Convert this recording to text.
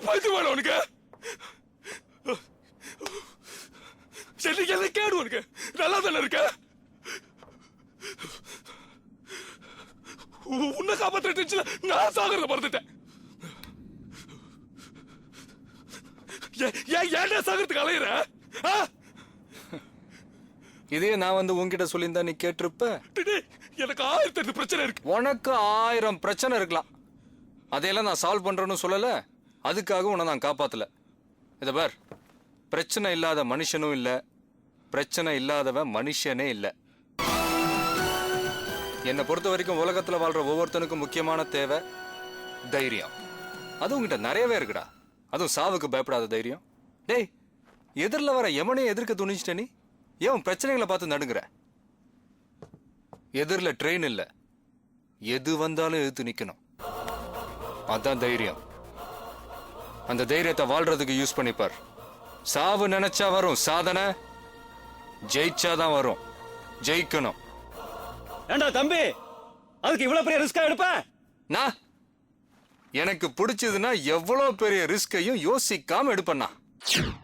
பைத்து வேணும் உனக்கு. என்ன கேடு உனக்கு? நல்லா தானே இருக்க? உன்னை காப்பாற்ற நான் சாகிறத மறந்துட்டேன். ஏன் சாகிறதுக்கு அலையிற? இதே நான் வந்து உன்கிட்ட சொல்லியிருந்தா நீ கேட்டிருப்ப. எனக்கு 1008 பிரச்சனை இருக்கு. உனக்கு 1000 பிரச்சனை இருக்கலாம். அதையெல்லாம் நான் சால்வ் பண்றேன்னு சொல்லல. அதுக்காக உன்னை நான் காப்பாத்தல. இத பார், பிரச்சனை இல்லாத மனுஷனும் இல்ல, பிரச்சனை இல்லாதவன் மனுஷனே இல்ல. என்னை பொறுத்த வரைக்கும் உலகத்துல வாழ்ற ஒவ்வொருத்தனுக்கும் முக்கியமான தேவை தைரியம். அது உங்ககிட்ட நிறையவே இருக்குடா. அதுவும் சாவுக்கு பயப்படாத தைரியம். டேய், எதிரில் வர எமனையும் எதிர்க்க துணிச்சிட்ட நீ ஏன் பிரச்சனைகளை பார்த்து நடுங்குற? எதிரில் ட்ரெயின் இல்ல, எது வந்தாலும் எதிர்த்து நிக்கணும். அதான் தைரியம். அந்த தைரியத்தை வாழ்றதுக்கு யூஸ் பண்ணிப்பார். சாவு நினைச்சா வரும், சாதனை ஜெயிச்சாதான் வரும். ஜெயிக்கணும். ஏண்டா தம்பி, அதுக்கு இவ்வளவு பெரிய ரிஸ்கா எடுப்ப? நான் எனக்கு பிடிச்சதுன்னா எவ்வளவு பெரிய ரிஸ்கையும் யோசிக்காம எடுப்பேன்னா.